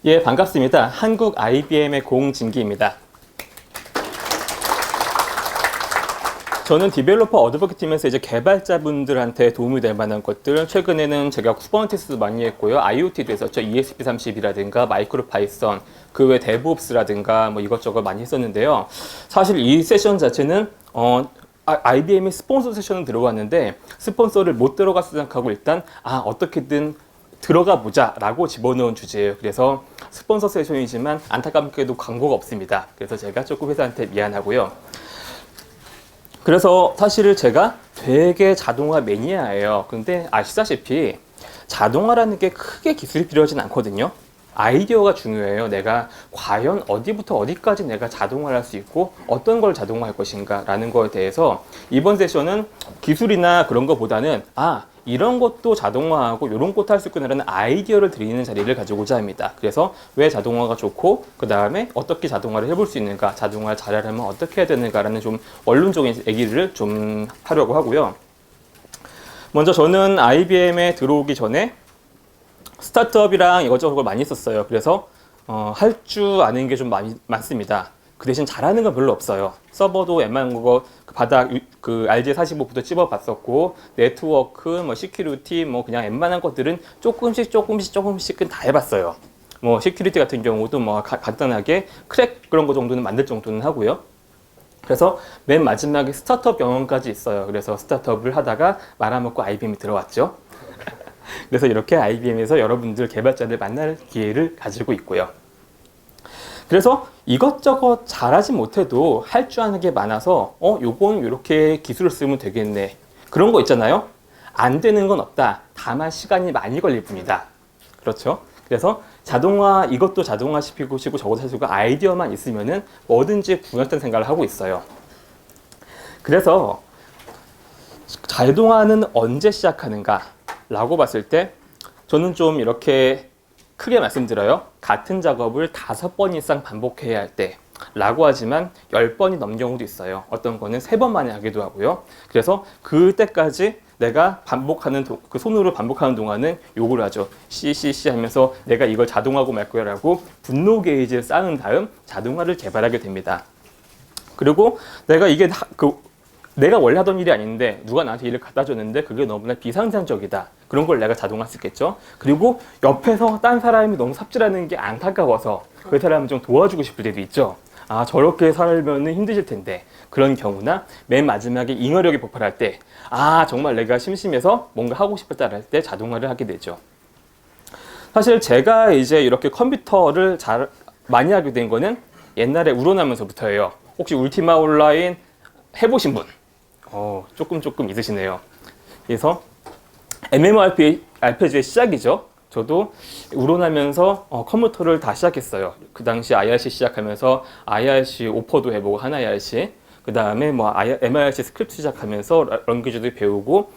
예, 반갑습니다. 한국 IBM의 공진기입니다. 저는 디벨로퍼 어드보케 팀에서 이제 개발자분들한테 도움이 될 만한 것들, 최근에는 제가 쿠버넌티스도 많이 했고요. IoT도 했었죠. ESP32라든가 마이크로 파이썬, 그 외 데브옵스라든가 뭐 이것저것 많이 했었는데요. 사실 이 세션 자체는 IBM이 스폰서 세션은 들어갔는데 스폰서를 못 들어갔을 생각하고 일단 어떻게든 들어가 보자 라고 집어넣은 주제예요. 그래서 스폰서 세션이지만 안타깝게도 광고가 없습니다. 그래서 제가 조금 회사한테 미안하고요. 그래서 사실 제가 되게 자동화 매니아예요. 근데 아시다시피 자동화라는 게 크게 기술이 필요하진 않거든요. 아이디어가 중요해요. 내가 과연 어디부터 어디까지 내가 자동화를 할 수 있고 어떤 걸 자동화할 것인가 라는 거에 대해서 이번 세션은 기술이나 그런 것보다는 이런 것도 자동화하고 이런 것도 할 수 있구나라는 아이디어를 드리는 자리를 가지고자 합니다. 그래서 왜 자동화가 좋고 그 다음에 어떻게 자동화를 해볼 수 있는가, 자동화를 잘하려면 어떻게 해야 되는가라는 좀 원론적인 얘기를 좀 하려고 하고요. 먼저 저는 IBM에 들어오기 전에 스타트업이랑 이것저것 많이 했었어요. 그래서 할 줄 아는 게 좀 많습니다. 그 대신 잘하는 건 별로 없어요. 서버도 웬만한 거 바닥 그 RJ45부터 찝어봤었고 네트워크, 뭐 시큐리티, 뭐 그냥 웬만한 것들은 조금씩은 다 해봤어요. 뭐 시큐리티 같은 경우도 뭐 간단하게 크랙 그런 거 정도는 만들 정도는 하고요. 그래서 맨 마지막에 스타트업 경험까지 있어요. 그래서 스타트업을 하다가 말아먹고 IBM에 들어왔죠. 그래서 이렇게 IBM에서 여러분들 개발자들 만날 기회를 가지고 있고요. 그래서 이것저것 잘하지 못해도 할 줄 아는 게 많아서 요건 이렇게 기술을 쓰면 되겠네. 그런 거 있잖아요. 안 되는 건 없다. 다만 시간이 많이 걸릴 뿐이다. 그렇죠? 그래서 자동화, 이것도 자동화 시키고 저것도 하시고 아이디어만 있으면은 뭐든지 구현했다는 생각을 하고 있어요. 그래서 자동화는 언제 시작하는가 라고 봤을 때 저는 좀 이렇게 크게 말씀드려요. 같은 작업을 5번 이상 반복해야 할 때 라고 하지만 10번이 넘는 경우도 있어요. 어떤 거는 3번 만에 하기도 하고요. 그래서 그때까지 내가 반복하는 그 손으로 반복하는 동안은 욕을 하죠. CCC 하면서 내가 이걸 자동화하고 말 거야 라고 분노 게이지를 쌓은 다음 자동화를 개발하게 됩니다. 그리고 내가 이게 내가 원래 하던 일이 아닌데 누가 나한테 일을 갖다 줬는데 그게 너무나 비상상적이다. 그런 걸 내가 자동화 했겠죠. 그리고 옆에서 딴 사람이 너무 삽질하는 게 안타까워서 그 사람을 좀 도와주고 싶을 때도 있죠. 저렇게 살면 힘드실 텐데. 그런 경우나 맨 마지막에 잉여력이 폭발할 때 정말 내가 심심해서 뭔가 하고 싶었다 할 때 자동화를 하게 되죠. 사실 제가 이제 이렇게 컴퓨터를 많이 하게 된 거는 옛날에 우러나면서부터예요. 혹시 울티마 온라인 해보신 분? 조금 있으시네요. 그래서 MMORPG의 시작이죠. 저도 우러나면서 컴퓨터를 다 시작했어요. 그 당시 IRC 시작하면서 IRC 오퍼도 해보고 하나 IRC, 그 다음에 뭐 MIRC 스크립트 시작하면서 런귀지도 배우고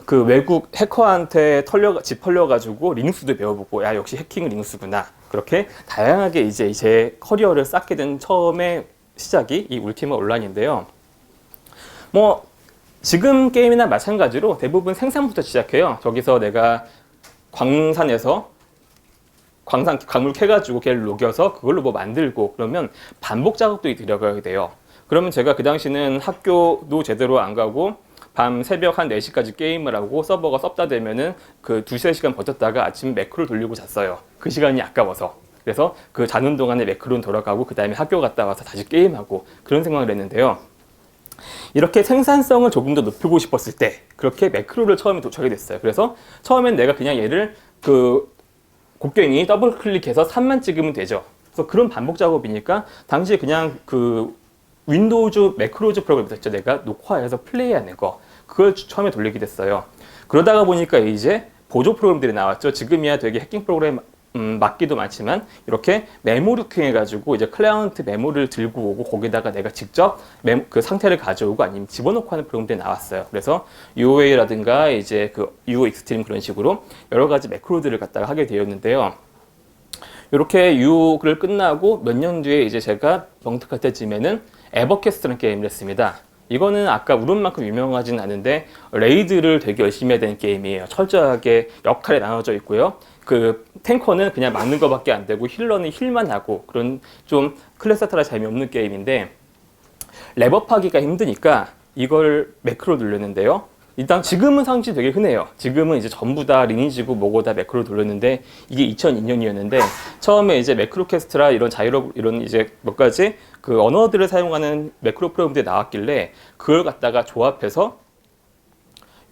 그 외국 해커한테 집 털려가지고 리눅스도 배워보고 역시 해킹은 리눅스구나. 그렇게 다양하게 이제 제 커리어를 쌓게 된 처음에 시작이 이 울티마 온라인인데요. 뭐 지금 게임이나 마찬가지로 대부분 생산부터 시작해요. 저기서 내가 광산에서 광물 캐가지고 걔를 녹여서 그걸로 뭐 만들고 그러면 반복 작업도 들어가게 돼요. 그러면 제가 그 당시는 학교도 제대로 안 가고 밤 새벽 한 4시까지 게임을 하고 서버가 썩다 되면은 그 2-3시간 버텼다가 아침 매크로 돌리고 잤어요. 그 시간이 아까워서. 그래서 그 자는 동안에 매크로는 돌아가고 그 다음에 학교 갔다 와서 다시 게임하고 그런 생각을 했는데요. 이렇게 생산성을 조금 더 높이고 싶었을 때 그렇게 매크로를 처음에 도착하게 됐어요. 그래서 처음엔 내가 그냥 얘를 곡괭이 더블 클릭해서 3만 찍으면 되죠. 그래서 그런 반복 작업이니까 당시에 그냥 그 윈도우즈 매크로즈 프로그램 있었죠. 내가 녹화해서 플레이하는 거 그걸 처음에 돌리게 됐어요. 그러다가 보니까 이제 보조 프로그램들이 나왔죠. 지금이야 되게 해킹 프로그램 맞기도 많지만 이렇게 메모리 해가지고 이제 클라이언트 메모리를 들고 오고 거기다가 내가 직접 그 상태를 가져오고 아니면 집어넣고 하는 프로그램들이 나왔어요. 그래서 UOA라든가 이제 그 UOX트림 그런 식으로 여러 가지 매크로들을 갖다가 하게 되었는데요. 이렇게 UO를 끝나고 몇 년 뒤에 이제 제가 명특할 때쯤에는 에버캐스트라는 게임을 했습니다. 이거는 아까 우론만큼 유명하진 않은데 레이드를 되게 열심히 해야 되는 게임이에요. 철저하게 역할에 나눠져 있고요. 그 탱커는 그냥 막는 것밖에 안 되고 힐러는 힐만 하고 그런 좀 클래스 따라 재미없는 게임인데 랩업하기가 힘드니까 이걸 매크로 누르는데요. 일단 지금은 상시 되게 흔해요. 지금은 이제 전부 다 리니지고 뭐고 다 매크로 돌렸는데 이게 2002년이었는데 처음에 이제 매크로캐스트라 이런 자이로 이런 이제 몇 가지 그 언어들을 사용하는 매크로 프로그램들이 나왔길래 그걸 갖다가 조합해서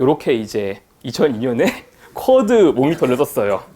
요렇게 이제 2002년에 쿼드 모니터를 썼어요.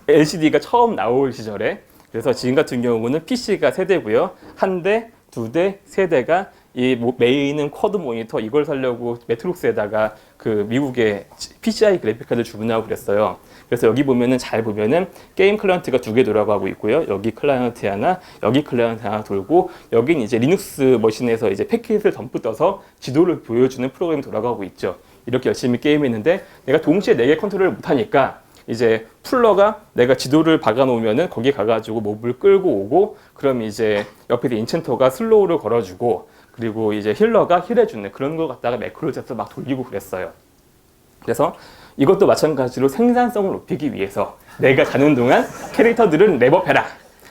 LCD가 처음 나올 시절에. 그래서 지금 같은 경우는 PC가 3대고요. 1대, 2대, 3대가 이 메인은 쿼드 모니터 이걸 사려고 매트록스에다가 그 미국의 PCI 그래픽카드 주문하고 그랬어요. 그래서 여기 보면은 잘 보면은 게임 클라이언트가 2개 돌아가고 있고요. 여기 클라이언트 하나, 여기 클라이언트 하나 돌고 여긴 이제 리눅스 머신에서 이제 패킷을 덤프 떠서 지도를 보여주는 프로그램이 돌아가고 있죠. 이렇게 열심히 게임했는데 내가 동시에 4개 컨트롤을 못하니까 이제 풀러가 내가 지도를 박아 놓으면은 거기 가가지고 몹을 끌고 오고 그럼 이제 옆에 인챈터가 슬로우를 걸어주고 그리고 이제 힐러가 힐해주는 그런 거 갖다가 매크로를 써서 막 돌리고 그랬어요. 그래서 이것도 마찬가지로 생산성을 높이기 위해서 내가 자는 동안 캐릭터들은 랩업해라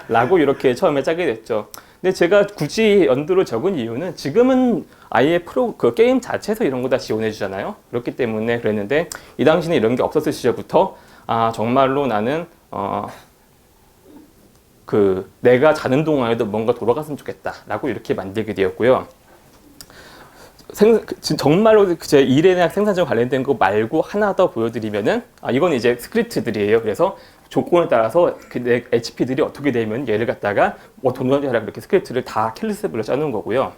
라고 이렇게 처음에 짜게 됐죠. 근데 제가 굳이 연도를 적은 이유는 지금은 아예 그 게임 자체에서 이런 거 다 지원해 주잖아요. 그렇기 때문에 그랬는데 이 당시는 이런 게 없었을 시절부터 정말로 나는 그 내가 자는 동안에도 뭔가 돌아갔으면 좋겠다라고 이렇게 만들게 되었고요. 정말로 제 일이나 생산성 관련된 거 말고 하나 더 보여드리면은 이건 이제 스크립트들이에요. 그래서 조건에 따라서 내 HP들이 어떻게 되면 얘를 갖다가 동전자라 그렇게 스크립트를 다 클래스별로 짜놓은 거고요.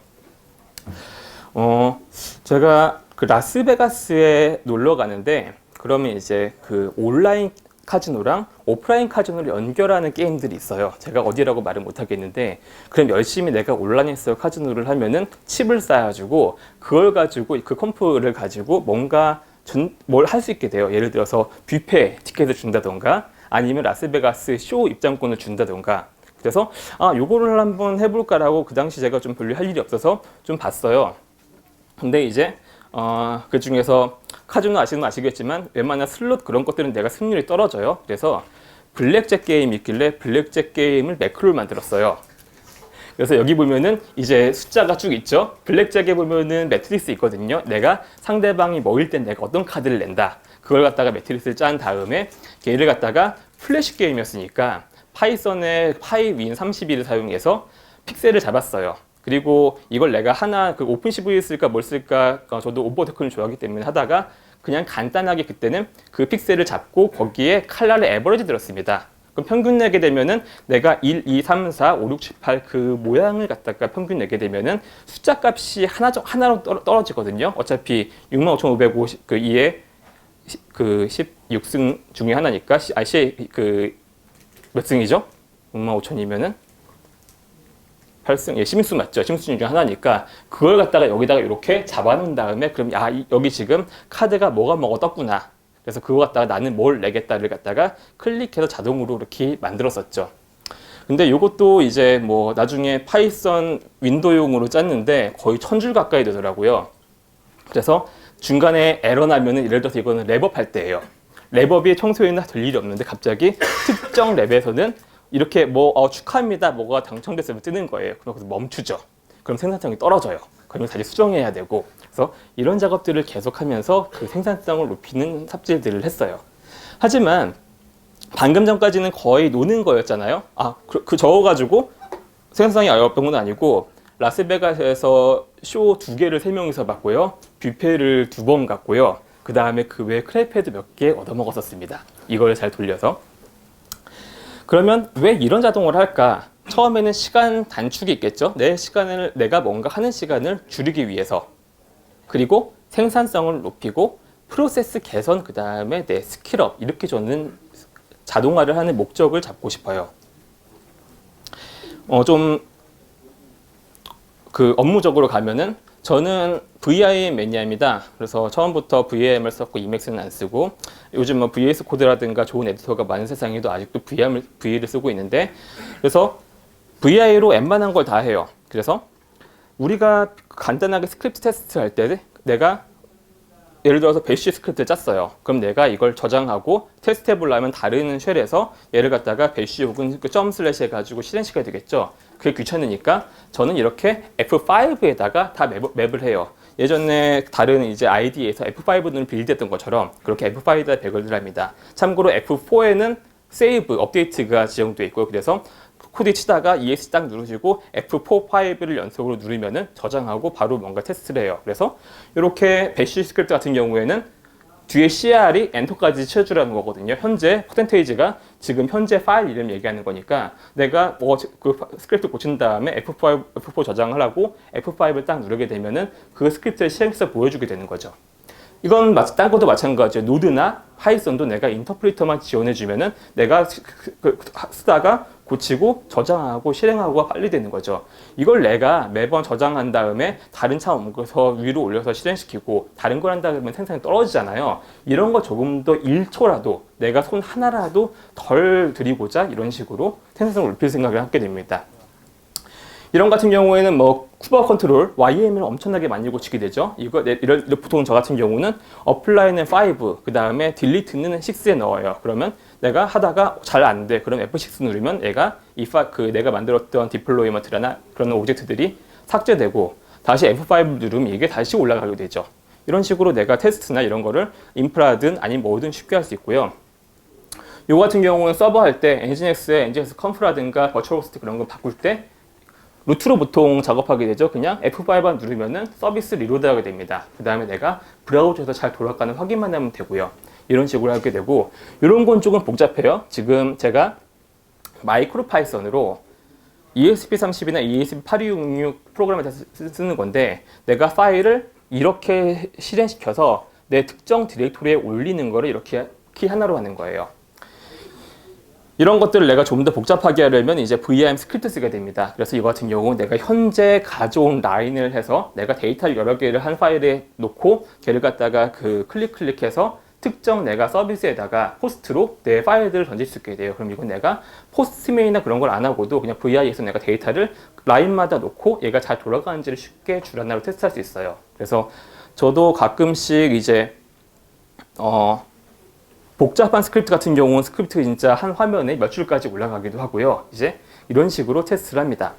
제가 그 라스베가스에 놀러 가는데 그러면 이제 그 온라인 카지노랑 오프라인 카지노를 연결하는 게임들이 있어요. 제가 어디라고 말을 못 하겠는데 그럼 열심히 내가 온라인에서 카지노를 하면은 칩을 쌓아주고 그걸 가지고 그 컴프를 가지고 뭔가 뭘 할 수 있게 돼요. 예를 들어서 뷔페 티켓을 준다던가 아니면 라스베가스 쇼 입장권을 준다던가 그래서 요거를 한번 해볼까라고 그 당시 제가 좀 별로 할 일이 없어서 좀 봤어요. 근데 이제 그 중에서 카지노 아시는 분 아시겠지만 웬만한 슬롯 그런 것들은 내가 승률이 떨어져요. 그래서 블랙잭 게임이 있길래 블랙잭 게임을 매크로를 만들었어요. 그래서 여기 보면은 이제 숫자가 쭉 있죠. 블랙잭에 보면은 매트리스 있거든요. 내가 상대방이 뭐일 땐 내가 어떤 카드를 낸다. 그걸 갖다가 매트리스를 짠 다음에 얘를 갖다가 플래시 게임이었으니까 파이썬의 파이윈 32를 사용해서 픽셀을 잡았어요. 그리고 이걸 내가 하나 그 오픈 CV 쓸까 뭘 쓸까 저도 오버테크를 좋아하기 때문에 하다가 그냥 간단하게 그때는 그 픽셀을 잡고 거기에 컬러를 에버리지 들었습니다. 그럼 평균 내게 되면은 내가 1, 2, 3, 4, 5, 6, 7, 8 그 모양을 갖다가 평균 내게 되면은 숫자 값이 하나로 떨어지거든요. 어차피 65,550 그 2에 그 16승 중에 하나니까 몇 승이죠? 65,000이면은 8승, 예, 심수 맞죠? 심수 중에 하나니까 그걸 갖다가 여기다가 이렇게 잡아놓은 다음에 그럼 여기 지금 카드가 뭐가 떴구나. 그래서 그거 갖다가 나는 뭘 내겠다를 갖다가 클릭해서 자동으로 이렇게 만들었었죠. 근데 이것도 이제 뭐 나중에 파이썬 윈도우용으로 짰는데 거의 1000줄 가까이 되더라고요. 그래서 중간에 에러 나면은 예를 들어서 이거는 랩업 할 때예요. 랩업이 평소에는 될 일이 없는데 갑자기 특정 랩에서는 이렇게 축하합니다. 뭐가 당첨됐으면 뜨는 거예요. 그래서 멈추죠. 그럼 생산성이 떨어져요. 그러면 다시 수정해야 되고. 그래서 이런 작업들을 계속하면서 그 생산성을 높이는 삽질들을 했어요. 하지만 방금 전까지는 거의 노는 거였잖아요. 그 적어가지고 생산성이 어려웠던 건 아니고 라스베가스에서 쇼 2개를 3명이서 봤고요. 뷔페를 2번 갔고요. 그 다음에 그 외에 크레패드 몇 개 얻어먹었었습니다. 이걸 잘 돌려서. 그러면 왜 이런 자동을 할까? 처음에는 시간 단축이 있겠죠. 내가 뭔가 하는 시간을 줄이기 위해서. 그리고 생산성을 높이고 프로세스 개선, 그 다음에 내 스킬업 이렇게 저는 자동화를 하는 목적을 잡고 싶어요. 좀 그 업무적으로 가면은 저는 VIM 매니아입니다. 그래서 처음부터 VIM을 썼고 EMAX는 안 쓰고 요즘 뭐 VS 코드라든가 좋은 에디터가 많은 세상에도 아직도 VI를 쓰고 있는데 그래서 VI로 웬만한 걸 다 해요. 그래서 우리가 간단하게 스크립트 테스트 할 때 내가 예를 들어서 배쉬 스크립트를 짰어요. 그럼 내가 이걸 저장하고 테스트 해보려면 다른 쉘에서 얘를 갖다가 배쉬 혹은 그 점 슬래시 해가지고 실행시켜야 되겠죠. 그게 귀찮으니까 저는 이렇게 F5에다가 다 맵을 해요. 예전에 다른 이제 ID에서 F5는 빌드했던 것처럼 그렇게 F5에다 배열을 합니다. 참고로 F4에는 세이브, 업데이트가 지정되어 있고요. 그래서 코드 치다가 ESC 딱 누르시고 F4, 5를 연속으로 누르면은 저장하고 바로 뭔가 테스트를 해요. 그래서 이렇게 배쉬 스크립트 같은 경우에는 뒤에 CR이 엔터까지 채워주라는 거거든요. 현재 퍼센테이지가 지금 현재 파일 이름 얘기하는 거니까 내가 뭐 그 스크립트 고친 다음에 F4 저장을 하고 F5를 딱 누르게 되면은 그 스크립트의 실행서 보여주게 되는 거죠. 이건 딴 것도 마찬가지예요. 노드나 파이썬도 내가 인터프리터만 지원해주면은 내가 쓰다가 고치고 저장하고 실행하고가 빨리 되는 거죠. 이걸 내가 매번 저장한 다음에 다른 차 옮겨서 위로 올려서 실행시키고 다른 걸 한 다음에 생산이 떨어지잖아요. 이런 거 조금 더 1초라도 내가 손 하나라도 덜 들이고자 이런 식으로 생산성을 높일 생각을 하게 됩니다. 이런 같은 경우에는 뭐 쿠버 컨트롤, YAM을 엄청나게 많이 고치게 되죠. 보통 저 같은 경우는 어플라이는 5, 그 다음에 딜리트는 6에 넣어요. 그러면 내가 하다가 잘 안 돼. 그럼 F6 누르면 얘가 내가 만들었던 디플로이먼트나 그런 오브젝트들이 삭제되고 다시 F5 누르면 이게 다시 올라가게 되죠. 이런 식으로 내가 테스트나 이런 거를 인프라든 아니면 뭐든 쉽게 할 수 있고요. 요 같은 경우는 서버 할 때 엔진엑스에 엔진엑스 컴프라든가 버추얼호스트 그런 거 바꿀 때 루트로 보통 작업하게 되죠. 그냥 F5만 누르면은 서비스 리로드 하게 됩니다. 그 다음에 내가 브라우저에서 잘 돌아가는 확인만 하면 되고요. 이런 식으로 하게 되고, 이런 건 조금 복잡해요. 지금 제가 마이크로 파이썬으로 ESP30이나 ESP8266 프로그램을 쓰는 건데, 내가 파일을 이렇게 실행시켜서 내 특정 디렉토리에 올리는 거를 이렇게 키 하나로 하는 거예요. 이런 것들을 내가 좀 더 복잡하게 하려면 이제 VIM 스크립트 쓰게 됩니다. 그래서 이거 같은 경우는 내가 현재 가져온 라인을 해서 내가 데이터를 여러 개를 한 파일에 놓고 걔를 갖다가 클릭해서 특정 내가 서비스에다가 호스트로 내 파일들을 던질 수 있게 돼요. 그럼 이건 내가 포스트메이나 그런 걸 안 하고도 그냥 VI에서 내가 데이터를 라인마다 놓고 얘가 잘 돌아가는지를 쉽게 주란나로 테스트할 수 있어요. 그래서 저도 가끔씩 이제 복잡한 스크립트 같은 경우는 스크립트 진짜 한 화면에 몇 줄까지 올라가기도 하고요. 이제 이런 식으로 테스트를 합니다.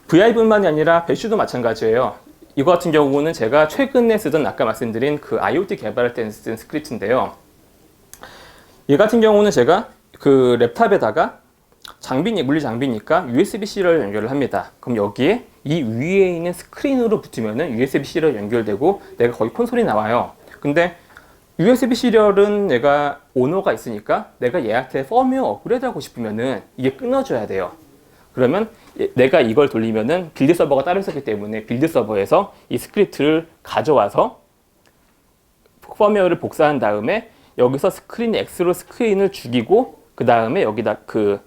VI뿐만이 아니라 배쉬도 마찬가지예요. 이거 같은 경우는 제가 최근에 쓰던 아까 말씀드린 그 IoT 개발할 때 쓴 스크립트인데요. 얘 같은 경우는 제가 그 랩탑에다가 물리 장비니까 USB-C를 연결을 합니다. 그럼 여기에 이 위에 있는 스크린으로 붙으면은 USB-C로 연결되고 내가 거의 콘솔이 나와요. 근데 USB 시리얼은 내가 오너가 있으니까 내가 얘한테 펌웨어 업그레이드 하고 싶으면은 이게 끊어줘야 돼요. 그러면 내가 이걸 돌리면은 빌드 서버가 따로 있었기 때문에 빌드 서버에서 이 스크립트를 가져와서 펌웨어를 복사한 다음에 여기서 스크린 X로 스크린을 죽이고 그 다음에 여기다 그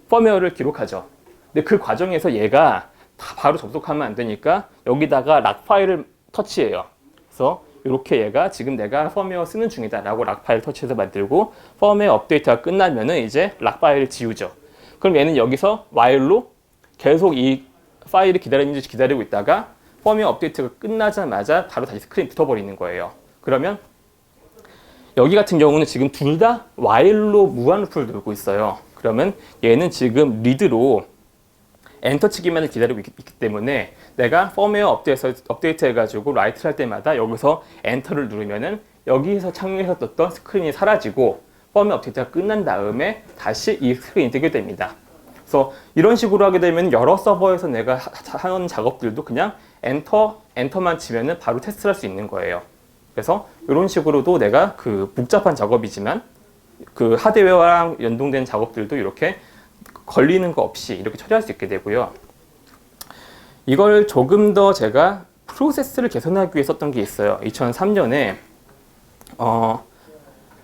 펌웨어를 기록하죠. 근데 그 과정에서 얘가 다 바로 접속하면 안 되니까 여기다가 락 파일을 터치해요. 그래서 이렇게 얘가 지금 내가 펌웨어 쓰는 중이다 라고 락 파일 터치해서 만들고 펌웨어 업데이트가 끝나면은 이제 락 파일을 지우죠. 그럼 얘는 여기서 while로 계속 이 파일이 기다리는지 기다리고 있다가 펌웨어 업데이트가 끝나자마자 바로 다시 스크린 붙어버리는 거예요. 그러면 여기 같은 경우는 지금 둘 다 while로 무한 루프를 돌고 있어요. 그러면 얘는 지금 리드로 엔터 치기만을 기다리고 있기 때문에 내가 펌웨어 업데이트 해가지고 라이트를 할 때마다 여기서 엔터를 누르면은 여기서 창에서 떴던 스크린이 사라지고 펌웨어 업데이트가 끝난 다음에 다시 이 스크린이 뜨게 됩니다. 그래서 이런 식으로 하게 되면 여러 서버에서 내가 하는 작업들도 그냥 엔터만 치면은 바로 테스트를 할 수 있는 거예요. 그래서 이런 식으로도 내가 그 복잡한 작업이지만 그 하드웨어랑 연동된 작업들도 이렇게 걸리는 거 없이 이렇게 처리할 수 있게 되고요. 이걸 조금 더 제가 프로세스를 개선하기 위해 썼던 게 있어요. 2003년에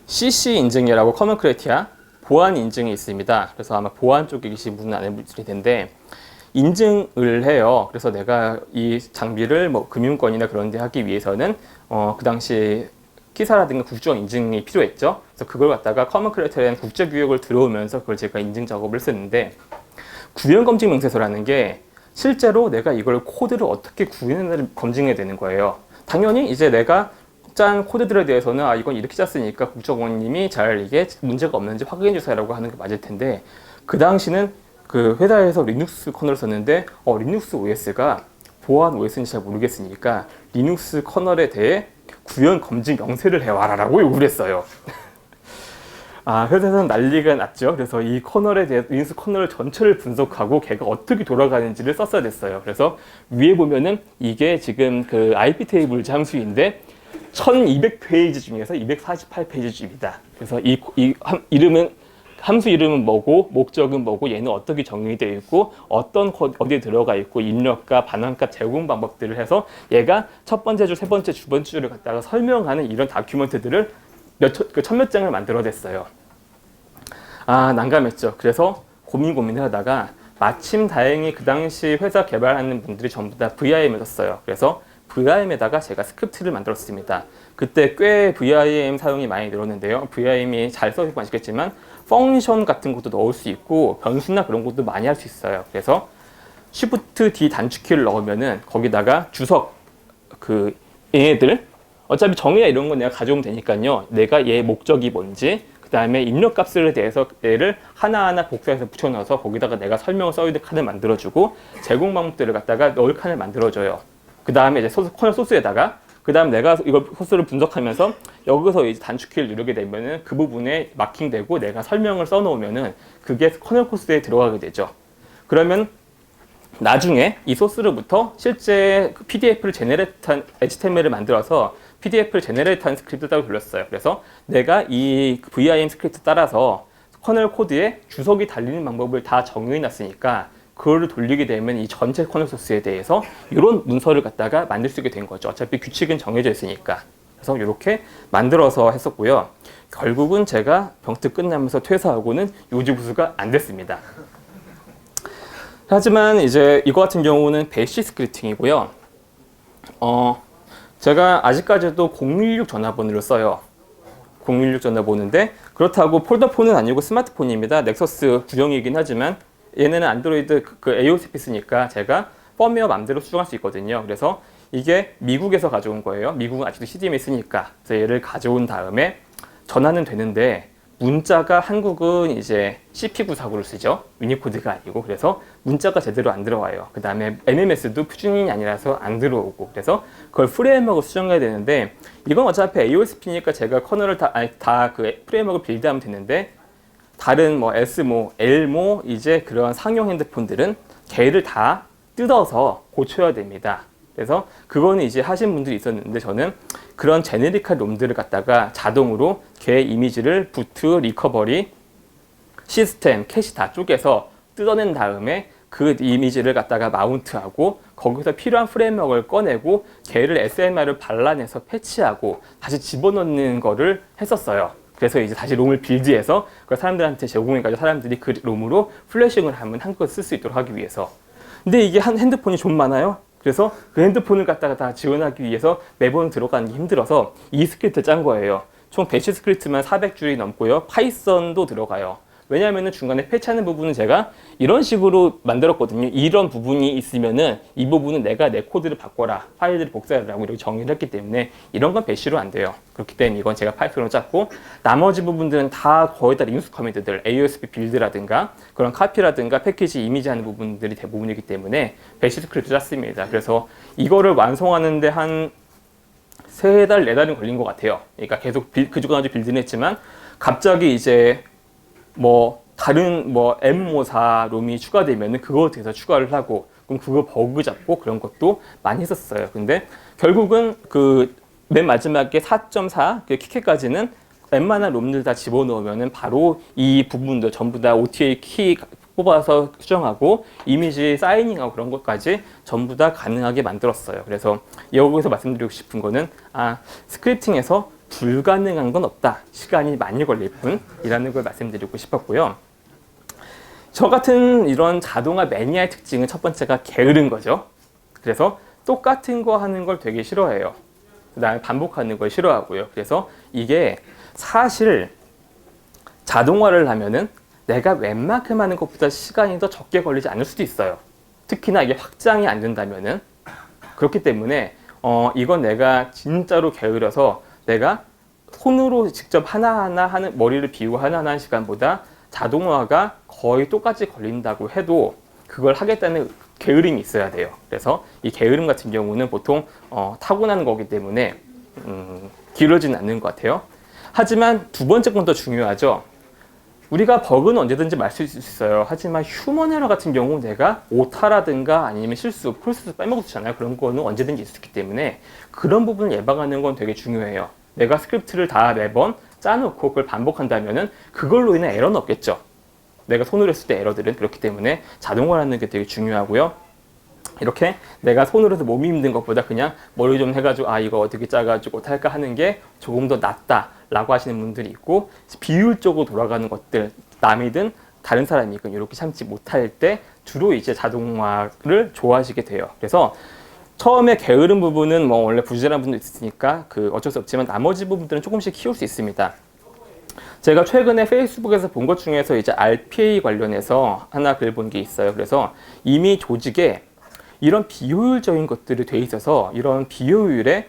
CC 인증이라고 커먼 크라이테리아 보안 인증이 있습니다. 그래서 아마 보안 쪽에 계신 분은 안 해보실 텐데 인증을 해요. 그래서 내가 이 장비를 뭐 금융권이나 그런 데 하기 위해서는 그 당시 키사라든가 국적 인증이 필요했죠. 그래서 그걸 갖다가 커먼 크라이테리아는 국제 규격을 들어오면서 그걸 제가 인증 작업을 했었는데 구현 검증 명세서라는 게 실제로 내가 이걸 코드를 어떻게 구현했는지를 검증해야 되는 거예요. 당연히 이제 내가 짠 코드들에 대해서는 이건 이렇게 짰으니까 국정원님이 잘 이게 문제가 없는지 확인해 주세요라고 하는 게 맞을 텐데, 그 당시는 그 회사에서 리눅스 커널을 썼는데 리눅스 OS가 보안 OS인지 잘 모르겠으니까 리눅스 커널에 대해 구현 검증 명세를 해와라라고 요구를 했어요. 회사에서는 난리가 났죠. 그래서 이 커널에 대해 리눅스 커널 전체를 분석하고 걔가 어떻게 돌아가는지를 썼어야 됐어요. 그래서 위에 보면은 이게 지금 그 IP 테이블 함수인데 1200페이지 중에서 248페이지쯤이다. 그래서 함수 이름은 뭐고 목적은 뭐고 얘는 어떻게 정의되어 있고 어디에 들어가 있고 입력값, 반환값, 제공 방법들을 해서 얘가 첫 번째 줄, 세 번째 주, 두 번째 줄을 갖다가 설명하는 이런 다큐멘트들을 천몇 장을 만들어냈어요. 난감했죠. 그래서 고민을 하다가 마침 다행히 그 당시 회사 개발하는 분들이 전부 다 VIM을 썼어요. 그래서 VIM에다가 제가 스크립트를 만들었습니다. 그때 꽤 VIM 사용이 많이 늘었는데요. VIM이 잘 써서 아시겠지만 펑션 같은 것도 넣을 수 있고 변수나 그런 것도 많이 할 수 있어요. 그래서 Shift D 단축키를 넣으면은 거기다가 주석 얘네들 어차피 정의나 이런 건 내가 가져오면 되니까요. 내가 얘 목적이 뭔지 그 다음에 입력값에 대해서 얘를 하나하나 복사해서 붙여넣어서 거기다가 내가 설명을 써야 될 칸을 만들어주고 제공 방법들을 갖다가 넣을 칸을 만들어줘요. 그 다음에 이제 커널 소스에다가 그 다음 내가 이거 소스를 분석하면서 여기서 이제 단축키를 누르게 되면은 그 부분에 마킹되고 내가 설명을 써놓으면은 그게 커널 코스에 들어가게 되죠. 그러면 나중에 이 소스로부터 실제 PDF를 제네레이트한 HTML을 만들어서 PDF를 제네레이트한 스크립트라고 불렀어요. 그래서 내가 이 VIM 스크립트 따라서 커널 코드에 주석이 달리는 방법을 다 정의해 놨으니까 그거를 돌리게 되면 이 전체 커널 소스에 대해서 이런 문서를 갖다가 만들 수 있게 된 거죠. 어차피 규칙은 정해져 있으니까. 그래서 이렇게 만들어서 했었고요. 결국은 제가 병특 끝나면서 퇴사하고는 요지부수가 안 됐습니다. 하지만 이제 이거 같은 경우는 배시 스크립팅이고요. 제가 아직까지도 016 전화번호를 써요. 016 전화번호인데 그렇다고 폴더폰은 아니고 스마트폰입니다. 넥서스 구형이긴 하지만 얘네는 안드로이드 AOSP 쓰니까 제가 펌웨어 맘대로 수정할 수 있거든요. 그래서 이게 미국에서 가져온 거예요. 미국은 아직도 CDMA 쓰니까. 그래서 얘를 가져온 다음에 전화는 되는데 문자가 한국은 이제 CP949를 쓰죠. 유니코드가 아니고. 그래서 문자가 제대로 안 들어와요. 그 다음에 MMS도 표준이 아니라서 안 들어오고. 그래서 그걸 프레임워크로 수정해야 되는데 이건 어차피 AOSP니까 제가 커널을 다 그 프레임워크를 빌드하면 되는데 다른 S, L, 이제 그런 상용 핸드폰들은 걔를 다 뜯어서 고쳐야 됩니다. 그래서 그거는 이제 하신 분들이 있었는데 저는 그런 제네릭한 롬들을 갖다가 자동으로 걔 이미지를 부트, 리커버리, 시스템, 캐시 다 쪼개서 뜯어낸 다음에 그 이미지를 갖다가 마운트하고 거기서 필요한 프레임워크를 꺼내고 걔를 SMR을 발라내서 패치하고 다시 집어넣는 거를 했었어요. 그래서 이제 다시 롬을 빌드해서 그걸 사람들한테 제공해가지고 사람들이 그 롬으로 플래싱을 하면 한껏 쓸 수 있도록 하기 위해서. 근데 이게 핸드폰이 좀 많아요. 그래서 그 핸드폰을 갖다가 다 지원하기 위해서 매번 들어가는 게 힘들어서 이 스크립트 짠 거예요. 총 배시 스크립트만 400줄이 넘고요. 파이썬도 들어가요. 왜냐하면 중간에 패치하는 부분은 제가 이런 식으로 만들었거든요. 이런 부분이 있으면은 이 부분은 내가 내 코드를 바꿔라. 파일들을 복사해라고 이렇게 정의를 했기 때문에 이런 건 배시로 안 돼요. 그렇기 때문에 이건 제가 파이썬으로 짰고 나머지 부분들은 다 거의 다 리눅스 커맨드들, AOSP 빌드라든가 그런 카피라든가 패키지 이미지 하는 부분들이 대부분이기 때문에 배시 스크립트 짰습니다. 그래서 이거를 완성하는데 한 3달, 4달은 걸린 것 같아요. 그러니까 계속 그 주간까지 빌드는 했지만 갑자기 이제 다른 M54 롬이 추가되면은 그거에 대해서 추가를 하고 그럼 그거 버그 잡고 그런 것도 많이 했었어요. 근데 결국은 그 맨 마지막에 4.4 키캣까지는 웬만한 롬들 다 집어넣으면은 바로 이 부분들 전부 다 OTA 키 뽑아서 수정하고 이미지 사이닝하고 그런 것까지 전부 다 가능하게 만들었어요. 그래서 여기서 말씀드리고 싶은 거는 스크립팅에서 불가능한 건 없다. 시간이 많이 걸릴 뿐이라는 걸 말씀드리고 싶었고요. 저 같은 이런 자동화 매니아의 특징은 첫 번째가 게으른 거죠. 그래서 똑같은 거 하는 걸 되게 싫어해요. 그 다음에 반복하는 걸 싫어하고요. 그래서 이게 사실 자동화를 하면은 내가 웬만큼 하는 것보다 시간이 더 적게 걸리지 않을 수도 있어요. 특히나 이게 확장이 안 된다면은. 그렇기 때문에 이건 내가 진짜로 게으러서 내가 손으로 직접 하나하나 하는 머리를 비우고 하나하나 하는 시간보다 자동화가 거의 똑같이 걸린다고 해도 그걸 하겠다는 게으름이 있어야 돼요. 그래서 이 게으름 같은 경우는 보통 타고나는 거기 때문에 길어지는 않는 것 같아요. 하지만 두 번째 건 더 중요하죠. 우리가 버그는 언제든지 맞을 수 있어요. 하지만 휴먼 에러 같은 경우 내가 오타라든가 아니면 실수, 프로세스 빼먹었잖아요. 그런 거는 언제든지 있을 수 있기 때문에 그런 부분을 예방하는 건 되게 중요해요. 내가 스크립트를 다 매번 짜놓고 그걸 반복한다면은 그걸로 인한 에러는 없겠죠. 내가 손으로 했을 때 에러들은 그렇기 때문에 자동화라는 게 되게 중요하고요. 이렇게 내가 손으로 해서 몸이 힘든 것보다 그냥 머리 좀 해가지고 이거 어떻게 짜가지고 어떻게 할까 하는 게 조금 더 낫다라고 하시는 분들이 있고, 비효율적으로 돌아가는 것들, 남이든 다른 사람이든 이렇게 참지 못할 때 주로 이제 자동화를 좋아하시게 돼요. 그래서 처음에 게으른 부분은 뭐 원래 부지런한 분도 있으니까 어쩔 수 없지만 나머지 부분들은 조금씩 키울 수 있습니다. 제가 최근에 페이스북에서 본 것 중에서 이제 RPA 관련해서 하나 글 본 게 있어요. 그래서 이미 조직에 이런 비효율적인 것들이 돼 있어서 이런 비효율의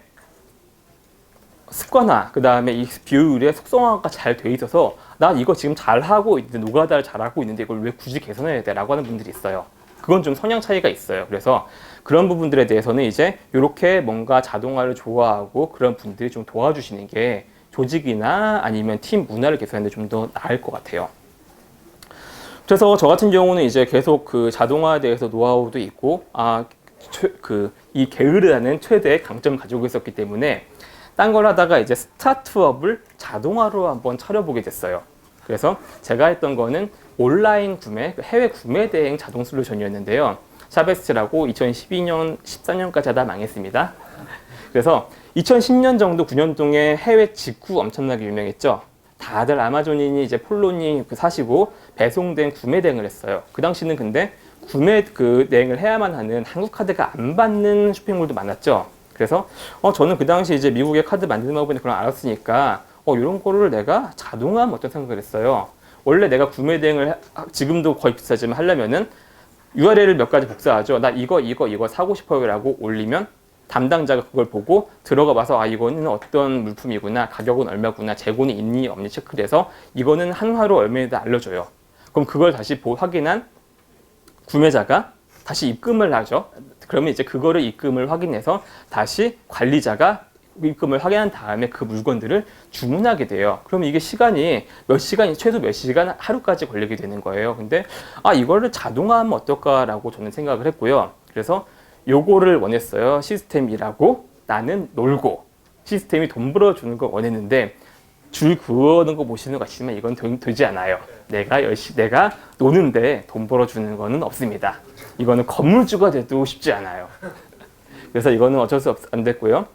습관화, 그 다음에 이 비효율의 속성화가 잘 돼 있어서 나 이거 지금 잘하고 있는데, 노가다를 잘하고 있는데 이걸 왜 굳이 개선해야 돼? 라고 하는 분들이 있어요. 그건 좀 성향 차이가 있어요. 그래서 그런 부분들에 대해서는 이제 이렇게 뭔가 자동화를 좋아하고 그런 분들이 좀 도와주시는 게 조직이나 아니면 팀 문화를 개선하는 데 좀 더 나을 것 같아요. 그래서 저 같은 경우는 이제 계속 자동화에 대해서 노하우도 있고, 이 게으르다는 최대의 강점을 가지고 있었기 때문에 딴 걸 하다가 이제 스타트업을 자동화로 한번 차려보게 됐어요. 그래서 제가 했던 거는 온라인 구매, 해외 구매 대행 자동 솔루션이었는데요. 샤베스트라고 2012년, 13년까지 하다 망했습니다. 그래서 2010년 정도 9년 동에 해외 직구 엄청나게 유명했죠. 다들 아마존이니 이제 폴로니 사시고 배송된 구매 대행을 했어요. 그 당시는 근데 구매 대행을 해야만 하는 한국 카드가 안 받는 쇼핑몰도 많았죠. 그래서 저는 그 당시 이제 미국에 카드 만드는 방법을 그걸 알았으니까 이런 거를 내가 자동화하면 어떤 생각을 했어요. 원래 내가 구매 대행을 지금도 거의 비슷하지만 하려면은 URL을 몇 가지 복사하죠. 나 이거 사고 싶어요 라고 올리면 담당자가 그걸 보고 들어가 봐서 이거는 어떤 물품이구나, 가격은 얼마구나, 재고는 있니 없니 체크를 해서 이거는 한화로 얼마인지 알려줘요. 그럼 그걸 다시 확인한 구매자가 다시 입금을 하죠. 그러면 이제 그거를 입금을 확인해서 다시 관리자가 입금을 확인한 다음에 그 물건들을 주문하게 돼요. 그러면 이게 시간이 몇 시간이 최소 몇 시간, 하루까지 걸리게 되는 거예요. 근데 이거를 자동화하면 어떨까라고 저는 생각을 했고요. 그래서 요거를 원했어요. 시스템이라고 나는 놀고 시스템이 돈 벌어주는 거 원했는데 줄 그어는 거 보시는 것 같지만 이건 되지 않아요. 내가 노는데 돈 벌어주는 거는 없습니다. 이거는 건물주가 돼도 쉽지 않아요. 그래서 이거는 어쩔 수 안 됐고요.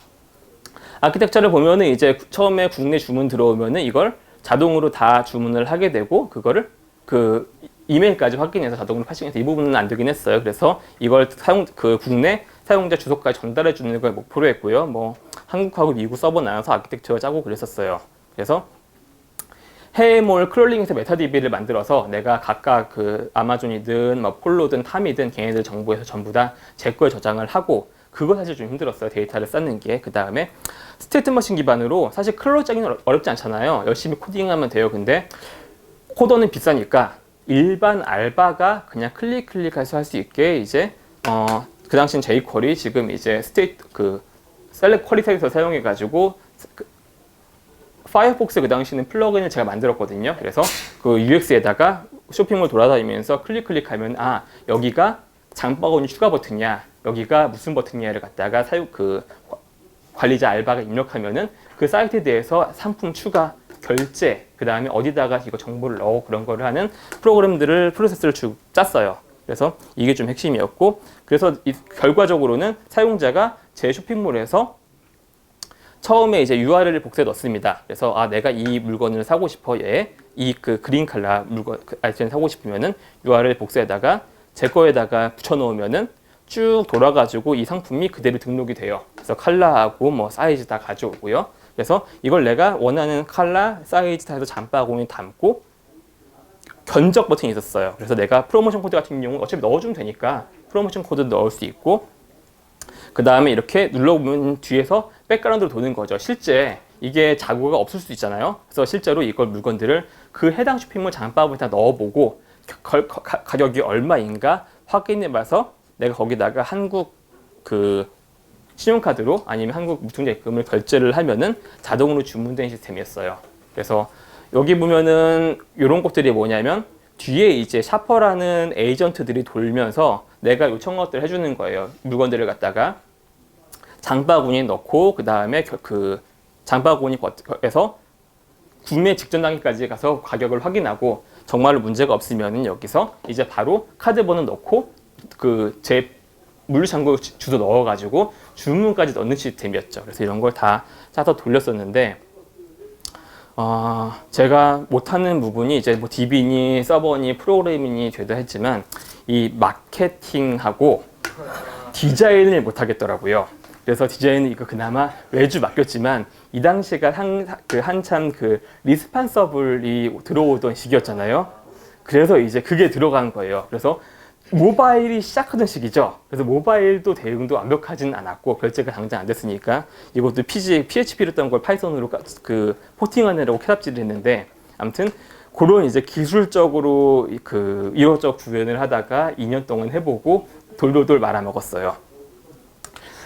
아키텍처를 보면은 이제 처음에 국내 주문 들어오면은 이걸 자동으로 다 주문을 하게 되고 그거를 이메일까지 확인해서 자동으로 파싱해서 이 부분은 안 되긴 했어요. 그래서 이걸 국내 사용자 주소까지 전달해 주는 걸 목표로 했고요. 뭐 한국하고 미국 서버 나눠서 아키텍처를 짜고 그랬었어요. 그래서 해외몰 크롤링에서 메타DB를 만들어서 내가 각각 아마존이든 폴로든 탐이든 걔네들 정보에서 전부 다 제 거에 저장을 하고, 그거 사실 좀 힘들었어요. 데이터를 쌓는 게. 그 다음에 스테이트 머신 기반으로 사실 클로저 짜기는 어렵지 않잖아요. 열심히 코딩하면 돼요. 근데 코더는 비싸니까 일반 알바가 그냥 클릭해서 할 수 있게 이제 그 당시엔 jQuery, 지금 이제 셀렉 퀄리티에서 사용해가지고 파이어폭스 그 당시는 플러그인을 제가 만들었거든요. 그래서 UX에다가 쇼핑몰 돌아다니면서 클릭하면 여기가 장바구니 추가 버튼이야, 여기가 무슨 버튼이야를 갖다가 관리자 알바가 입력하면은 그 사이트에 대해서 상품 추가, 결제, 그 다음에 어디다가 이거 정보를 넣어 그런 거를 하는 프로세스를 짰어요. 그래서 이게 좀 핵심이었고, 그래서 결과적으로는 사용자가 제 쇼핑몰에서 처음에 이제 URL을 복사해 넣습니다. 그래서 내가 이 물건을 사고 싶어, 그린 컬러 물건 아이템 사고 싶으면은 URL 복사에다가 제 거에다가 붙여 놓으면은 쭉 돌아가지고 이 상품이 그대로 등록이 돼요. 그래서 컬러하고 뭐 사이즈 다 가져오고요. 그래서 이걸 내가 원하는 컬러, 사이즈 다 해서 장바구니 담고 견적 버튼이 있었어요. 그래서 내가 프로모션 코드 같은 경우는 어차피 넣어주면 되니까 프로모션 코드 넣을 수 있고, 그 다음에 이렇게 눌러보면 뒤에서 백그라운드로 도는 거죠. 실제 이게 자구가 없을 수 있잖아요. 그래서 실제로 이걸 물건들을 그 해당 쇼핑몰 장바구니에다 넣어보고 가격이 얼마인가 확인해봐서 내가 거기다가 한국 그 신용카드로 아니면 한국 무통장 입금을 결제를 하면은 자동으로 주문되는 시스템이었어요. 그래서 여기 보면은 이런 것들이 뭐냐면 뒤에 이제 샤퍼라는 에이전트들이 돌면서 내가 요청한 것들을 해주는 거예요. 물건들을 갖다가 장바구니에 넣고 그 다음에 그 장바구니에서 구매 직전 단계까지 가서 가격을 확인하고 정말로 문제가 없으면 여기서 이제 바로 카드 번호 넣고 그 제 물류창고 주소 넣어가지고 주문까지 넣는 시스템이었죠. 그래서 이런 걸 다 짜서 돌렸었는데 제가 못하는 부분이 이제 뭐 DB니 서버니 프로그래밍이 되다 했지만 이 마케팅하고 디자인을 못하겠더라고요. 그래서 디자인은 이거 그나마 외주 맡겼지만 이 당시가 한참 그 리스판서블이 들어오던 시기였잖아요. 그래서 이제 그게 들어간 거예요. 그래서 모바일이 시작하던 시기죠. 그래서 모바일도 대응도 완벽하진 않았고 결제가 당장 안 됐으니까 이것도 PHP로 했던 걸 파이썬으로 그 포팅하느라고 캐답질을 했는데 아무튼 그런 이제 기술적으로 그 이것저것 구현을 하다가 2년 동안 해보고 돌돌돌 말아먹었어요.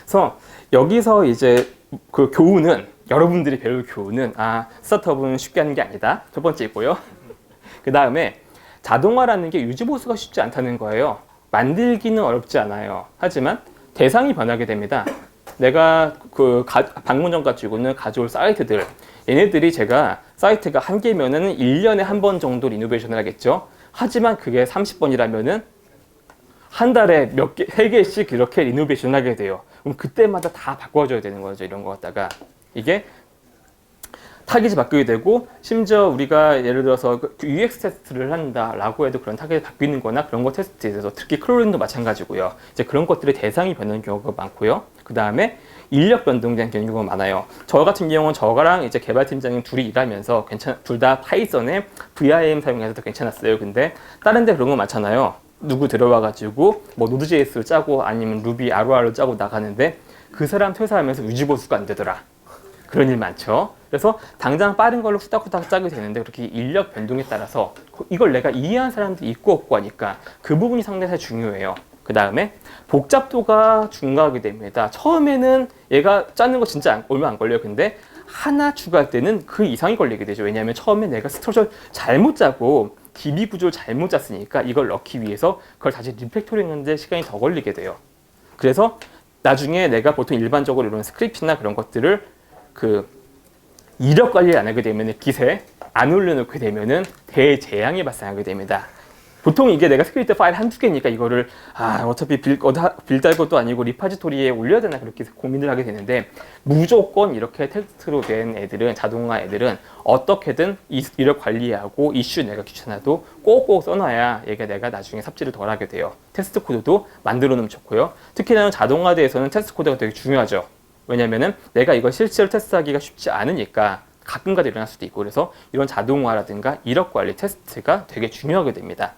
그래서 여기서 이제 그 교훈은 여러분들이 배울 교훈은 스타트업은 쉽게 하는 게 아니다. 첫 번째고요. 그 다음에 자동화라는 게 유지보수가 쉽지 않다는 거예요. 만들기는 어렵지 않아요. 하지만 대상이 변하게 됩니다. 내가 그 방문점 가지고는 가져올 사이트들 얘네들이 제가 사이트가 한 개면은 1년에 한 번 정도 리노베이션을 하겠죠. 하지만 그게 30번이라면은 한 달에 몇 개, 3개씩 이렇게 리노베이션을 하게 돼요. 그럼 그때마다 다 바꿔줘야 되는 거죠. 이런 거 갖다가. 이게 타깃이 바뀌게 되고 심지어 우리가 예를 들어서 UX 테스트를 한다라고 해도 그런 타깃이 바뀌는 거나 그런 거 테스트에 대해서 특히 크롤링도 마찬가지고요. 이제 그런 것들의 대상이 변하는 경우가 많고요. 그 다음에 인력 변동된 경우가 많아요. 저 같은 경우는 저랑 이제 개발팀장님 둘이 일하면서 둘 다 파이썬에 VIM 사용해서 더 괜찮았어요. 근데 다른 데 그런 거 많잖아요. 누구 들어와가지고 뭐 노드.js를 짜고 아니면 루비 ROR을 짜고 나가는데 그 사람 퇴사하면서 유지보수가 안 되더라. 그런 일 많죠. 그래서 당장 빠른 걸로 후딱후딱 짜게 되는데 그렇게 인력 변동에 따라서 이걸 내가 이해한 사람도 있고 없고 하니까 그 부분이 상당히 중요해요. 그 다음에 복잡도가 증가하게 됩니다. 처음에는 얘가 짜는 거 진짜 얼마 안 걸려요. 근데 하나 추가할 때는 그 이상이 걸리게 되죠. 왜냐하면 처음에 내가 스트럭처를 잘못 짜고 DB 구조를 잘못 짰으니까 이걸 넣기 위해서 그걸 다시 리팩토링 하는데 시간이 더 걸리게 돼요. 그래서 나중에 내가 보통 일반적으로 이런 스크립트나 그런 것들을 그 이력 관리를 안 하게 되면 깃에 안 올려놓게 되면은 대재앙이 발생하게 됩니다. 보통 이게 내가 스크립트 파일 한두 개니까 이거를 어차피 빌 달 것도 아니고 리파지토리에 올려야 되나 그렇게 고민을 하게 되는데 무조건 이렇게 텍스트로 된 애들은 자동화 애들은 어떻게든 이력 관리하고 이슈 내가 귀찮아도 꼭꼭 써놔야 얘가 내가 나중에 삽질을 덜 하게 돼요. 테스트 코드도 만들어 놓으면 좋고요. 특히나 자동화대에서는 테스트 코드가 되게 중요하죠. 왜냐면은 내가 이걸 실제로 테스트하기가 쉽지 않으니까 가끔가다 일어날 수도 있고 그래서 이런 자동화라든가 이력 관리 테스트가 되게 중요하게 됩니다.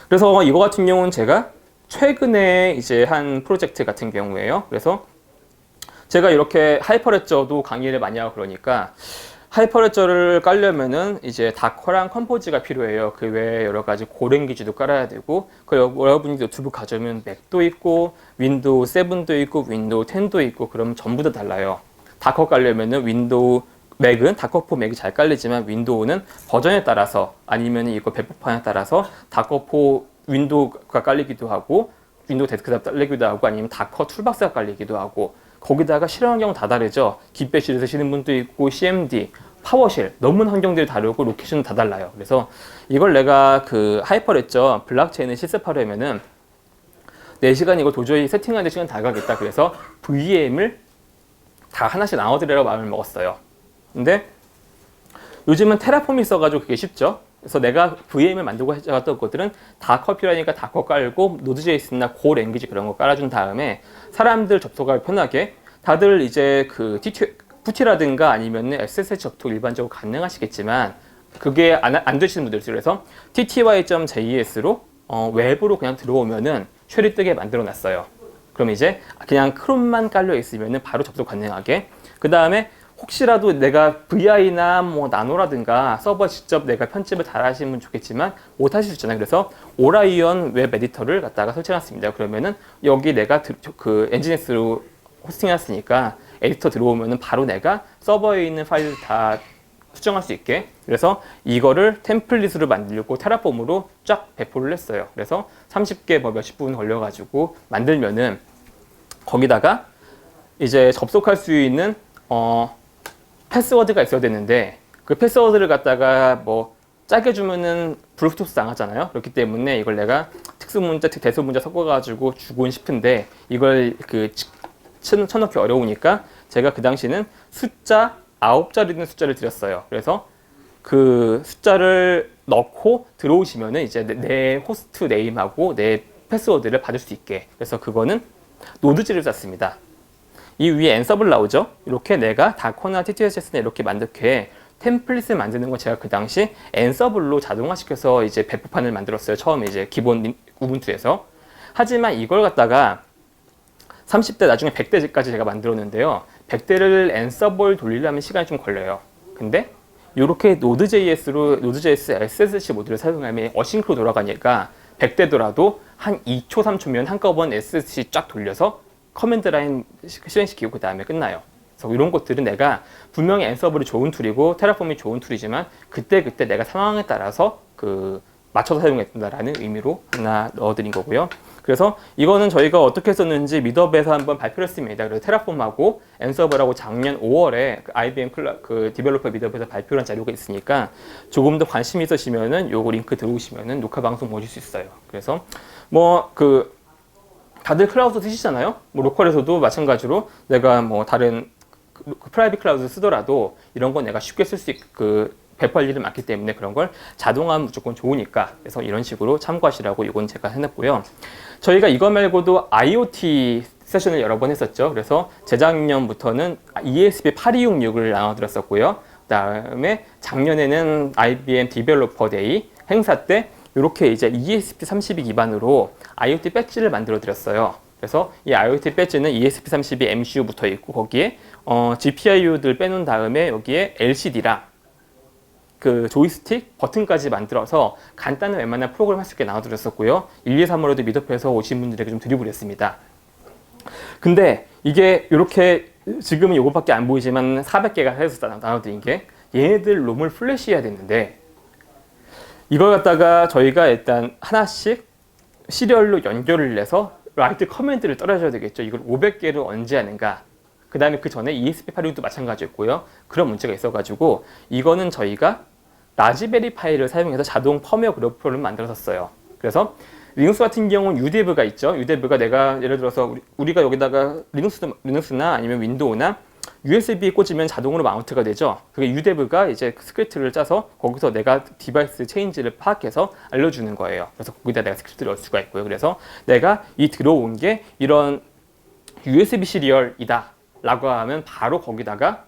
그래서 이거 같은 경우는 제가 최근에 이제 한 프로젝트 같은 경우에요. 그래서 제가 이렇게 하이퍼레저도 강의를 많이 하고 그러니까 하이퍼레저를 깔려면은 이제 다커랑 컴포즈가 필요해요. 그 외에 여러 가지 고랭 기지도 깔아야 되고, 여러분이 노트북 가져오면 맥도 있고, 윈도우 7도 있고, 윈도우 10도 있고, 그러면 전부 다 달라요. 다커 깔려면은 맥은 다커4 맥이 잘 깔리지만 윈도우는 버전에 따라서 아니면 이거 배포판에 따라서 다커4 윈도우가 깔리기도 하고, 윈도우 데스크탑 깔리기도 하고, 아니면 다커 툴박스가 깔리기도 하고, 거기다가 실행 환경 다 다르죠. 깃배시를 쓰시는 분도 있고, CMD, 파워쉘, 너무 환경들이 다르고, 로케이션은 다 달라요. 그래서 이걸 내가 그 하이퍼레저 블록체인을 실습하려면은 4시간 이거 도저히 세팅하는데 시간 다 가겠다. 그래서 VM을 다 하나씩 나눠드리라고 마음을 먹었어요. 근데 요즘은 테라폼이 있어가지고 그게 쉽죠. 그래서 내가 VM을 만들고 해왔던 것들은 다커 필요하니까 다커 깔고 노드.js나 고 랭귀지 그런 거 깔아준 다음에 사람들 접속하기 편하게 다들 이제 그 푸티라든가 아니면 SSH 접속 일반적으로 가능하시겠지만 그게 안 되시는 분들 있어요. 그래서 tty.js로 웹으로 그냥 들어오면은 쉘이 뜨게 만들어 놨어요. 그럼 이제 그냥 크롬만 깔려 있으면은 바로 접속 가능하게. 그 다음에 혹시라도 내가 VI나 뭐 나노라든가 서버 직접 내가 편집을 잘 하시면 좋겠지만 못 하실 수 있잖아요. 그래서 오라이언 웹 에디터를 갖다가 설치해놨습니다. 그러면은 여기 내가 그 엔지니어스로 호스팅해놨으니까 에디터 들어오면은 바로 내가 서버에 있는 파일을 다 수정할 수 있게. 그래서 이거를 템플릿으로 만들고 테라폼으로 쫙 배포를 했어요. 그래서 30개 뭐 몇십 분 걸려가지고 만들면은 거기다가 이제 접속할 수 있는 패스워드가 있어야 되는데 그 패스워드를 갖다가 뭐 짜게 주면은 브루토스 당하잖아요. 그렇기 때문에 이걸 내가 특수문자, 대소문자 섞어가지고 주곤 싶은데 이걸 쳐넣기 어려우니까 제가 그 당시는 숫자 9자리 있는 숫자를 드렸어요. 그래서 그 숫자를 넣고 들어오시면은 이제 내 호스트 네임하고 내 패스워드를 받을 수 있게. 그래서 그거는 노드지를 짰습니다. 이 위에 앤서블 나오죠? 이렇게 내가 다커나 TTSS나 이렇게 만들게 템플릿을 만드는 건 제가 그 당시 앤서블로 자동화시켜서 이제 배포판을 만들었어요. 처음에 이제 기본 우분투에서. 하지만 이걸 갖다가 30대 나중에 100대까지 제가 만들었는데요. 100대를 앤서블 돌리려면 시간이 좀 걸려요. 근데 이렇게 노드.js로 노드.js SSH 모듈을 사용하면 어싱크로 돌아가니까 100대더라도 한 2초, 3초면 한꺼번에 SSH 쫙 돌려서 커맨드 라인 실행시키고 그 다음에 끝나요. 그래서 이런 것들은 내가 분명히 앤서블이 좋은 툴이고 테라폼이 좋은 툴이지만 그때 내가 상황에 따라서 맞춰서 사용했다라는 의미로 하나 넣어드린 거고요. 그래서 이거는 저희가 어떻게 썼는지 미드업에서 한번 발표를 했습니다. 그래서 테라폼하고 앤서블하고 작년 5월에 IBM 디벨로퍼 미드업에서 발표한 자료가 있으니까 조금 더 관심 있으시면은 요거 링크 들어오시면은 녹화 방송 보실 수 있어요. 그래서 다들 클라우드 쓰시잖아요. 뭐 로컬에서도 마찬가지로 내가 뭐 다른 프라이빗 클라우드 쓰더라도 이런 건 내가 쉽게 쓸 수 있고 배포할 일이 많기 때문에 그런 걸 자동화하면 무조건 좋으니까 그래서 이런 식으로 참고하시라고 이건 제가 해놨고요. 저희가 이거 말고도 IoT 세션을 여러 번 했었죠. 그래서 재작년부터는 ESP8266을 나눠드렸었고요. 그 다음에 작년에는 IBM 디벨로퍼 데이 행사 때 이렇게 이제 ESP32 기반으로 IoT 배지를 만들어 드렸어요. 그래서 이 IoT 배지는 ESP32 MCU 붙어 있고 거기에 GPIO들 빼놓은 다음에 여기에 LCD랑 그 조이스틱 버튼까지 만들어서 간단한 웬만한 프로그램 할 수 있게 나눠드렸었고요. 1, 2, 3월에도 미드업에서 오신 분들에게 좀 드리고 그랬습니다. 근데 이게 이렇게 지금은 이것밖에 안 보이지만 400개가 해서 나눠드린 게 얘네들 롬을 플래시해야 되는데 이걸 갖다가 저희가 일단 하나씩 시리얼로 연결을 해서 라이트 커맨드를 떨어져야 되겠죠. 이걸 500개를 언제 하는가. 그 다음에 그 전에 ESP82도 마찬가지였고요. 그런 문제가 있어가지고 이거는 저희가 라즈베리 파이를 사용해서 자동 펌웨어 그래프를 만들었어요. 그래서 리눅스 같은 경우는 UDEV가 있죠. UDEV가 내가 예를 들어서 우리가 여기다가 리눅스나 아니면 윈도우나 USB 꽂으면 자동으로 마운트가 되죠. 그게 UDEV가 이제 스크립트를 짜서 거기서 내가 디바이스 체인지를 파악해서 알려주는 거예요. 그래서 거기다 내가 스크립트를 넣을 수가 있고요. 그래서 내가 이 들어온 게 이런 USB 시리얼이다 라고 하면 바로 거기다가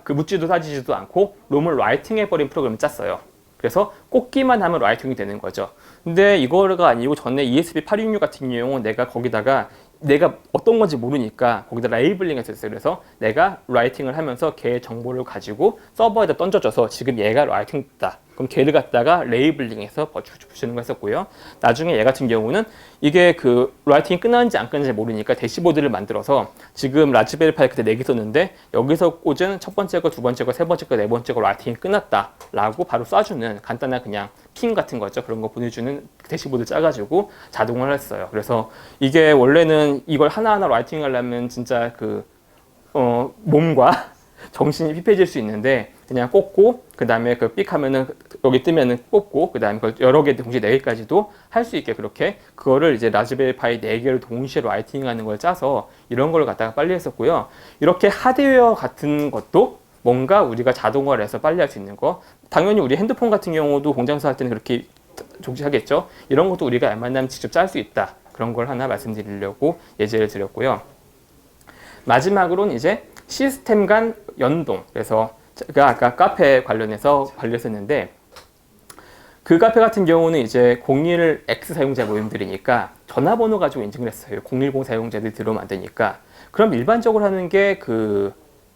묻지도 따지지도 않고 롬을 라이팅 해버린 프로그램을 짰어요. 그래서 꽂기만 하면 라이팅이 되는 거죠. 근데 이거가 아니고 전에 ESP866 같은 경우는 내가 거기다가 내가 어떤 건지 모르니까 거기다 레이블링 했었어요. 그래서 내가 라이팅을 하면서 걔의 정보를 가지고 서버에다 던져줘서 지금 얘가 라이팅다. 그럼 걔를 갖다가 레이블링해서 붙이는 거 했었고요. 나중에 얘 같은 경우는 이게 라이팅이 끝났는지 안 끝났는지 모르니까 대시보드를 만들어서 지금 라즈베리 파이 그때 4개 썼는데 여기서 꽂은 첫 번째 거, 두 번째 거, 세 번째 거, 네 번째 거 라이팅이 끝났다 라고 바로 쏴주는 간단한 그냥 핑 같은 거죠. 그런 거 보내주는 대시보드 짜가지고 자동을 했어요. 그래서 이게 원래는 이걸 하나하나 라이팅 하려면 진짜 몸과 정신이 피폐해질 수 있는데 그냥 꽂고 그 다음에 삑 하면은 여기 뜨면은 꽂고 그 다음에 그걸 여러 개 동시에 4개까지도 할 수 있게 그렇게 그거를 이제 라즈베리 파이 4개를 동시에 라이팅하는 걸 짜서 이런 걸 갖다가 빨리 했었고요. 이렇게 하드웨어 같은 것도 뭔가 우리가 자동화를 해서 빨리 할 수 있는 거 당연히 우리 핸드폰 같은 경우도 공장에서 할 때는 그렇게 종치하겠죠. 이런 것도 우리가 웬만하면 직접 짤 수 있다. 그런 걸 하나 말씀드리려고 예제를 드렸고요. 마지막으로는 이제 시스템 간 연동. 그래서 제가 아까 카페 관련해서 관련했었는데 그 카페 같은 경우는 이제 01X 사용자 모임들이니까 전화번호 가지고 인증을 했어요. 010 사용자들이 들어오면 안 되니까. 그럼 일반적으로 하는 게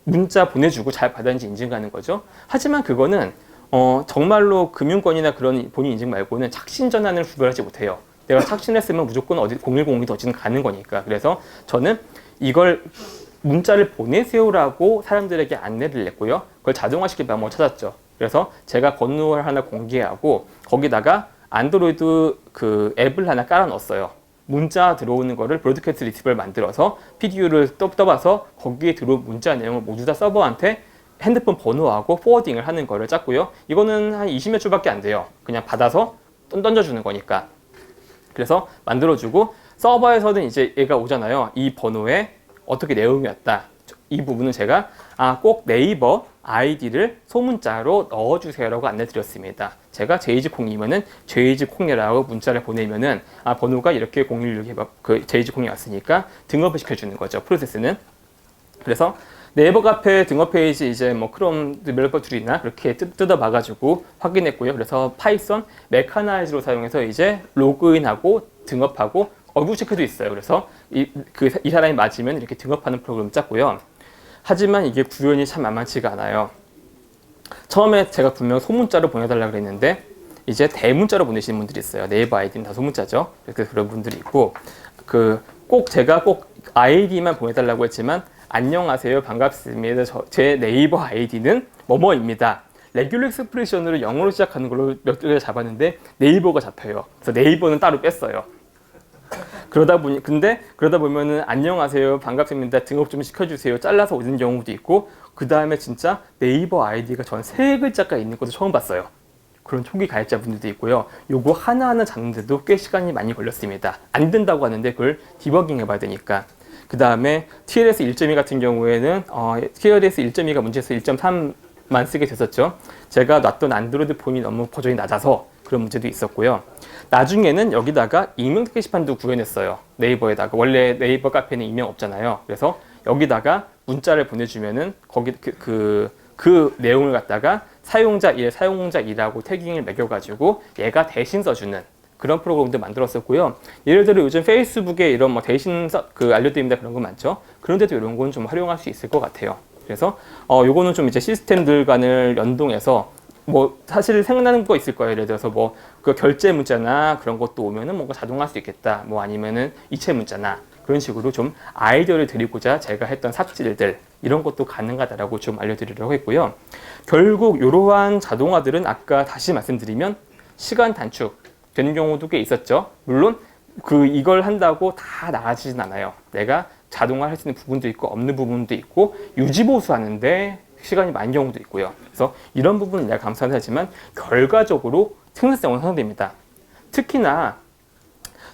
문자 보내주고 잘 받았는지 인증하는 거죠. 하지만 그거는 정말로 금융권이나 그런 본인 인증 말고는 착신 전환을 구별하지 못해요. 내가 착신했으면 무조건 어디 010이 더 가는 거니까. 그래서 저는 이걸 문자를 보내세요라고 사람들에게 안내를 냈고요. 그걸 자동화시킬 방법을 찾았죠. 그래서 제가 번호를 하나 공개하고 거기다가 안드로이드 그 앱을 하나 깔아 넣었어요. 문자 들어오는 거를 브로드캐스트 리시버를 만들어서 PDU를 떠봐서 거기에 들어온 문자 내용을 모두 다 서버한테 핸드폰 번호하고 포워딩을 하는 거를 짰고요. 이거는 한 20몇 초밖에 안 돼요. 그냥 받아서 던져주는 거니까. 그래서 만들어주고 서버에서는 이제 얘가 오잖아요. 이 번호에 어떻게 내용이 왔다. 이 부분은 제가 꼭 네이버 아이디를 소문자로 넣어주세요라고 안내드렸습니다. 제가 제이지콩이면은 제이지콩이라고 문자를 보내면은 번호가 이렇게 016에 그 제이지콩이 왔으니까 등업을 시켜주는 거죠. 프로세스는. 그래서 네이버 카페 등업 페이지 이제 뭐 크롬 디벨로퍼 툴이나 그렇게 뜯어봐가지고 확인했고요. 그래서 파이썬 메카나이즈로 사용해서 이제 로그인하고 등업하고 얼굴 체크도 있어요. 그래서 이 사람이 맞으면 이렇게 등업하는 프로그램 짰고요. 하지만 이게 구현이 참 만만치가 않아요. 처음에 제가 분명 소문자로 보내달라고 그랬는데 이제 대문자로 보내시는 분들이 있어요. 네이버 아이디는 다 소문자죠. 그래서 그런 분들이 있고 제가 꼭 아이디만 보내달라고 했지만 안녕하세요 반갑습니다. 제 네이버 아이디는 뭐뭐입니다. 레귤러 익스프레션으로 영어로 시작하는 걸로 몇 개 잡았는데 네이버가 잡혀요. 그래서 네이버는 따로 뺐어요. 그러다 보면은 안녕하세요 반갑습니다 등업 좀 시켜주세요 잘라서 오는 경우도 있고 그 다음에 진짜 네이버 아이디가 전 3글자가 있는 것도 처음 봤어요. 그런 초기 가입자분들도 있고요. 요거 하나하나 잡는데도 꽤 시간이 많이 걸렸습니다. 안 된다고 하는데 그걸 디버깅 해봐야 되니까. 그 다음에 TLS 1.2 같은 경우에는 TLS 1.2가 문제에서 1.3만 쓰게 됐었죠. 제가 놨던 안드로이드 폰이 너무 버전이 낮아서 그런 문제도 있었고요. 나중에는 여기다가 익명 게시판도 구현했어요. 네이버에다가. 원래 네이버 카페는 익명 없잖아요. 그래서 여기다가 문자를 보내주면은 거기 그 내용을 갖다가 사용자 1, 사용자 2라고 태깅을 매겨가지고 얘가 대신 써주는 그런 프로그램도 만들었었고요. 예를 들어 요즘 페이스북에 이런 뭐 대신 알려드립니다 그런 거 많죠. 그런데도 이런 건 좀 활용할 수 있을 것 같아요. 그래서 요거는 좀 이제 시스템들 간을 연동해서 뭐 사실 생각나는 거 있을 거예요. 예를 들어서 뭐 그 결제 문자나 그런 것도 오면은 뭔가 자동화할 수 있겠다. 뭐 아니면은 이체 문자나 그런 식으로 좀 아이디어를 드리고자 제가 했던 삽질들 이런 것도 가능하다라고 좀 알려드리려고 했고요. 결국 이러한 자동화들은 아까 다시 말씀드리면 시간 단축 되는 경우도 꽤 있었죠. 물론 이걸 한다고 다 나아지진 않아요. 내가 자동화할 수 있는 부분도 있고 없는 부분도 있고 유지보수하는데 시간이 많은 경우도 있고요. 그래서 이런 부분은 내가 감사는 하지만 결과적으로 생산성은 향상됩니다. 특히나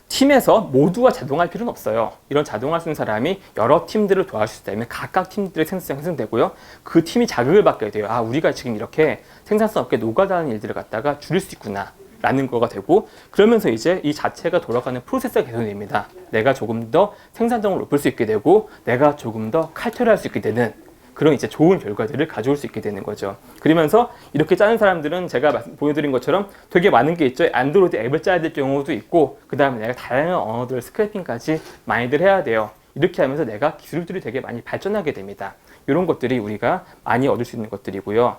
팀에서 모두가 자동화할 필요는 없어요. 이런 자동화 쓰는 사람이 여러 팀들을 도와줄 수 있다면 각각 팀들의 생산성이 향상되고요. 그 팀이 자극을 받게 돼요. 우리가 지금 이렇게 생산성 없게 노가다하는 일들을 갖다가 줄일 수 있구나 라는 거가 되고 그러면서 이제 이 자체가 돌아가는 프로세스가 개선됩니다. 내가 조금 더 생산성을 높일 수 있게 되고 내가 조금 더 칼퇴를 할 수 있게 되는 그런 이제 좋은 결과들을 가져올 수 있게 되는 거죠. 그러면서 이렇게 짜는 사람들은 제가 보여드린 것처럼 되게 많은 게 있죠. 안드로이드 앱을 짜야 될 경우도 있고 그 다음에 내가 다양한 언어들 스크래핑까지 많이들 해야 돼요. 이렇게 하면서 내가 기술들이 되게 많이 발전하게 됩니다. 이런 것들이 우리가 많이 얻을 수 있는 것들이고요.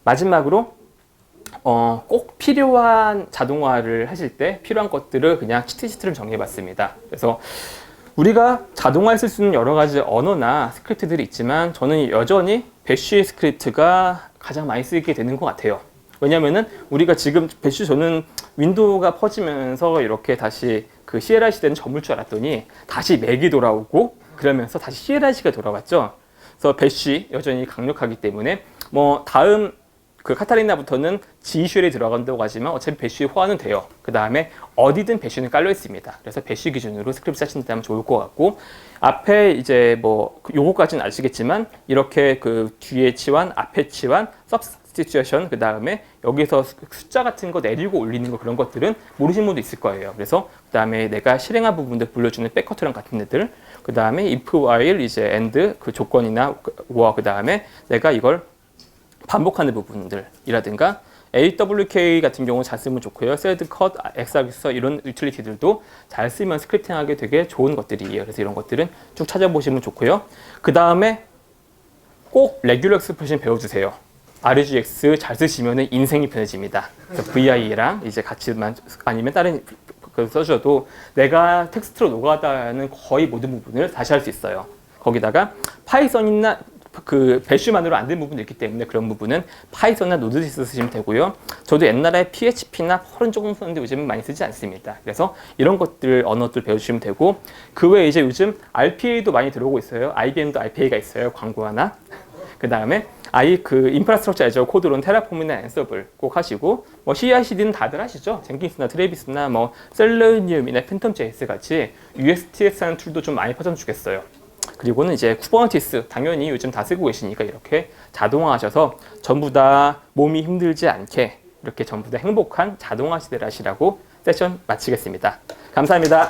마지막으로 꼭 필요한 자동화를 하실 때 필요한 것들을 그냥 치트시트를 정해봤습니다. 그래서 우리가 자동화에 쓸 수 있는 여러 가지 언어나 스크립트들이 있지만 저는 여전히 배쉬 스크립트가 가장 많이 쓰이게 되는 것 같아요. 왜냐면은 우리가 지금 저는 윈도우가 퍼지면서 이렇게 다시 그 CLI 시대는 접을 줄 알았더니 다시 맥이 돌아오고 그러면서 다시 CLIC가 돌아왔죠. 그래서 배쉬 여전히 강력하기 때문에 뭐 다음 카타리나부터는 G쉘이 들어간다고 하지만 어차피 배쉬 호환은 돼요. 그 다음에 어디든 배쉬는 깔려 있습니다. 그래서 배쉬 기준으로 스크립트 짜신다면 좋을 것 같고 앞에 이제 뭐 요거까지는 아시겠지만 이렇게 뒤에 치환, 앞에 치환, substitution 그 다음에 여기서 숫자 같은 거 내리고 올리는 거 그런 것들은 모르시는 분도 있을 거예요. 그래서 그 다음에 내가 실행한 부분들 불러주는 백커트랑 같은 애들 그 다음에 if, while, 이제 and 조건이나 or 그 다음에 내가 이걸 반복하는 부분들이라든가 AWK 같은 경우 잘 쓰면 좋고요. sed, cut, xarg서 이런 유틸리티들도 잘 쓰면 스크립팅하기 되게 좋은 것들이에요. 그래서 이런 것들은 쭉 찾아보시면 좋고요. 그 다음에 꼭 레귤러 익스프레션 배워주세요. RGX 잘 쓰시면 인생이 편해집니다. VI랑 이제 같이만 아니면 다른 써주셔도 내가 텍스트로 노가다는 거의 모든 부분을 다시 할 수 있어요. 거기다가 파이썬이나 그 배쉬만으로 안 된 부분도 있기 때문에 그런 부분은 파이썬이나 노드지스 쓰시면 되고요. 저도 옛날에 PHP나 펄은 조금 썼는데 요즘은 많이 쓰지 않습니다. 그래서 이런 것들 언어들 배우시면 되고 그 외에 이제 요즘 RPA도 많이 들어오고 있어요. IBM도 RPA가 있어요. 광고 하나. 그 다음에 그 인프라스트럭처 애저 코드로는 테라폼이나 앤서블 꼭 하시고 뭐 CI/CD는 다들 하시죠. 젠킨스나 트레비스나 뭐 셀레니움이나 팬텀.js 같이 USTS라는 툴도 좀 많이 퍼전 주겠어요. 그리고는 이제 쿠버네티스 당연히 요즘 다 쓰고 계시니까 이렇게 자동화하셔서 전부 다 몸이 힘들지 않게 이렇게 전부 다 행복한 자동화 시대를 하시라고 세션 마치겠습니다. 감사합니다.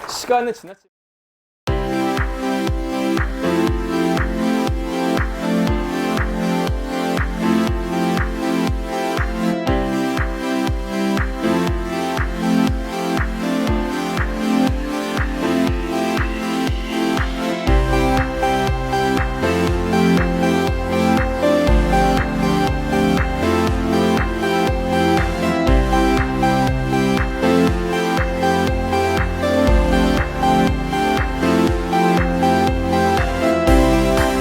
시간은 지났지만